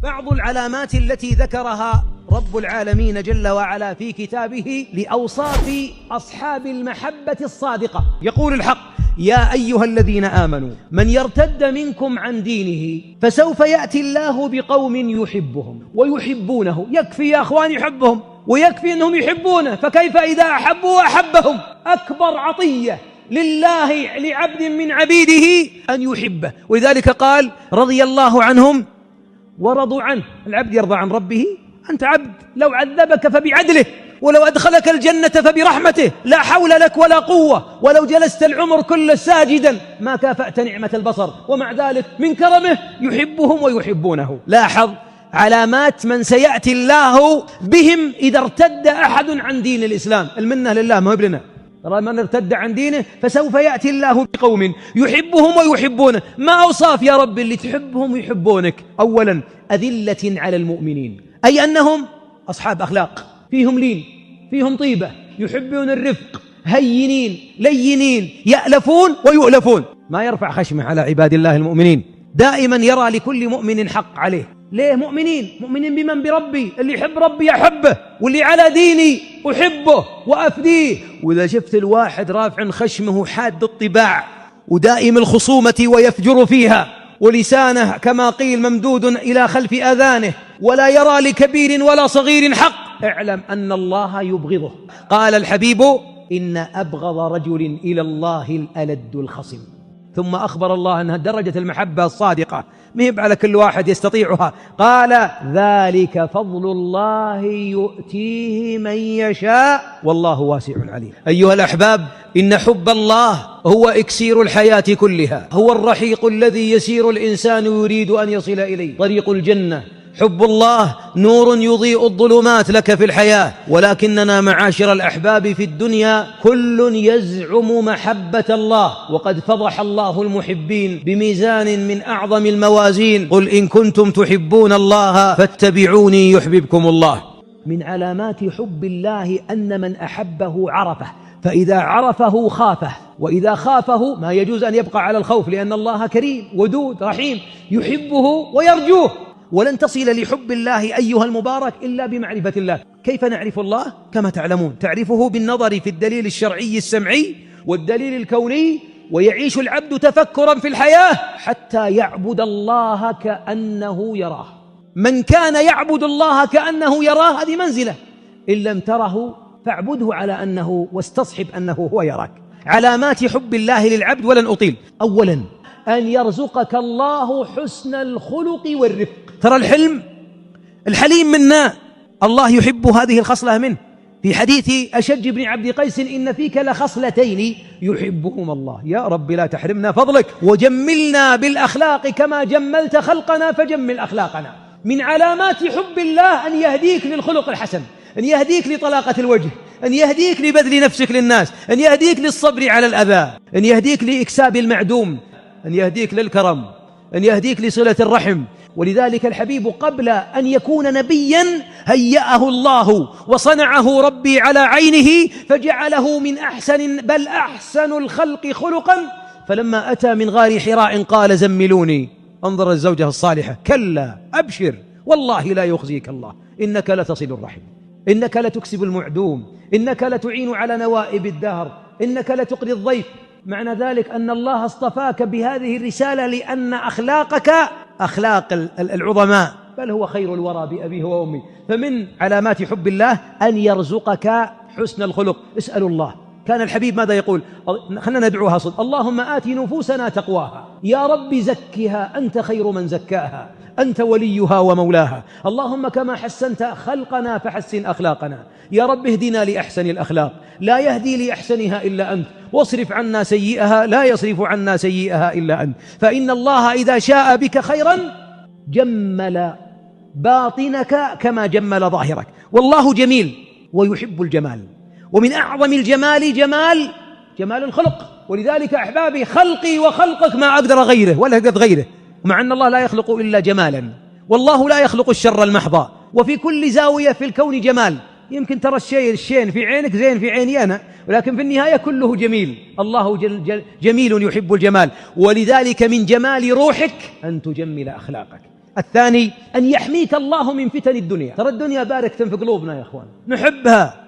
بعض العلامات التي ذكرها رب العالمين جل وعلا في كتابه لأوصاف أصحاب المحبة الصادقة. يقول الحق: يا أيها الذين آمنوا من يرتد منكم عن دينه فسوف يأتي الله بقوم يحبهم ويحبونه. يكفي يا أخوان يحبهم ويكفي أنهم يحبونه، فكيف إذا أحبوا أحبهم؟ أكبر عطية لله لعبد من عبيده أن يحبه، ولذلك قال: رضي الله عنهم ورضوا عنه. العبد يرضى عن ربه. أنت عبد، لو عذبك فبعدله، ولو أدخلك الجنة فبرحمته، لا حول لك ولا قوة، ولو جلست العمر كله ساجدا ما كافأت نعمة البصر، ومع ذلك من كرمه يحبهم ويحبونه. لاحظ علامات من سيأتي الله بهم إذا ارتد أحد عن دين الإسلام. المنة لله، ما هو لنا. ترى من ارتد عن دينه فسوف يأتي الله بقوم يحبهم ويحبونه. ما أوصاف يا رب اللي تحبهم ويحبونك؟ أولا: أذلة على المؤمنين، أي أنهم أصحاب أخلاق، فيهم لين، فيهم طيبة، يحبون الرفق، هينين لينين، يألفون ويؤلفون. ما يرفع خشمه على عباد الله المؤمنين، دائما يرى لكل مؤمن حق عليه. ليه؟ مؤمنين بمن؟ بربي. اللي يحب ربي أحبه، واللي على ديني أحبه وأفديه. وإذا شفت الواحد رافع خشمه حاد الطباع ودائم الخصومة ويفجر فيها، ولسانه كما قيل ممدود إلى خلف آذانه، ولا يرى لكبير ولا صغير حق، اعلم أن الله يبغضه. قال الحبيب: إن أبغض رجل إلى الله الألد الخصم. ثم أخبر الله أنها درجة المحبة الصادقة، مهب على كل واحد يستطيعها. قال: ذلك فضل الله يؤتيه من يشاء والله واسع عليم. أيها الأحباب، إن حب الله هو إكسير الحياة كلها، هو الرحيق الذي يسير الإنسان يريد أن يصل إليه، طريق الجنة. حب الله نور يضيء الظلمات لك في الحياة، ولكننا معاشر الأحباب في الدنيا كل يزعم محبة الله، وقد فضح الله المحبين بميزان من أعظم الموازين: قل إن كنتم تحبون الله فاتبعوني يحببكم الله. من علامات حب الله أن من أحبه عرفه، فإذا عرفه خافه، وإذا خافه ما يجوز أن يبقى على الخوف، لأن الله كريم ودود رحيم يحبه ويرجوه. ولن تصل لحب الله أيها المبارك إلا بمعرفة الله. كيف نعرف الله؟ كما تعلمون، تعرفه بالنظر في الدليل الشرعي السمعي والدليل الكوني، ويعيش العبد تفكرا في الحياة حتى يعبد الله كأنه يراه. من كان يعبد الله كأنه يراه هذه منزلة، إن لم تره فاعبده على أنه واستصحب أنه هو يراك. علامات حب الله للعبد، ولن أطيل. أولا: أن يرزقك الله حسن الخلق والرفق. ترى الحليم منا، الله يحب هذه الخصلة منه. في حديث أشج بن عبد قيس: إن فيك لخصلتين يحبهما الله. يا رب لا تحرمنا فضلك، وجملنا بالأخلاق كما جملت خلقنا فجمل أخلاقنا. من علامات حب الله أن يهديك للخلق الحسن، أن يهديك لطلاقة الوجه، أن يهديك لبذل نفسك للناس، أن يهديك للصبر على الأذى، أن يهديك لإكساب المعدوم، أن يهديك للكرم، أن يهديك لصلة الرحم. ولذلك الحبيب قبل أن يكون نبيا هيأه الله وصنعه ربي على عينه، فجعله من أحسن بل أحسن الخلق خلقا. فلما أتى من غار حراء قال: زملوني. انظر الزوجة الصالحة: كلا أبشر والله لا يخزيك الله، إنك لتصل الرحم، إنك لتكسب المعدوم، إنك لتعين على نوائب الدهر، إنك لتقري الضيف. معنى ذلك أن الله اصطفاك بهذه الرسالة لأن أخلاقك أخلاق العظماء، بل هو خير الورى بأبيه وأمه. فمن علامات حب الله أن يرزقك حسن الخلق. اسألوا الله. كان الحبيب ماذا يقول؟ خلنا ندعوها صدق: اللهم آت نفوسنا تقواها، يا رب زكها، أنت خير من زكاها، أنت وليها ومولاها. اللهم كما حسنت خلقنا فحسن أخلاقنا، يا رب اهدنا لأحسن الأخلاق، لا يهدي لأحسنها إلا أنت، واصرف عنا سيئها، لا يصرف عنا سيئها إلا أنت. فإن الله إذا شاء بك خيرا جمل باطنك كما جمل ظاهرك. والله جميل ويحب الجمال، ومن أعظم الجمال جمال الخلق. ولذلك أحبابي، خلقي وخلقك ما أقدر غيره ولا قد غيره، مع أن الله لا يخلق إلا جمالا، والله لا يخلق الشر المحض، وفي كل زاوية في الكون جمال. يمكن ترى الشين في عينك زين في عيني أنا، ولكن في النهاية كله جميل. الله جميل يحب الجمال. ولذلك من جمال روحك أن تجمل أخلاقك، الثاني أن يحميك الله من فتن الدنيا. ترى الدنيا باركة في قلوبنا يا أخوان، نحبها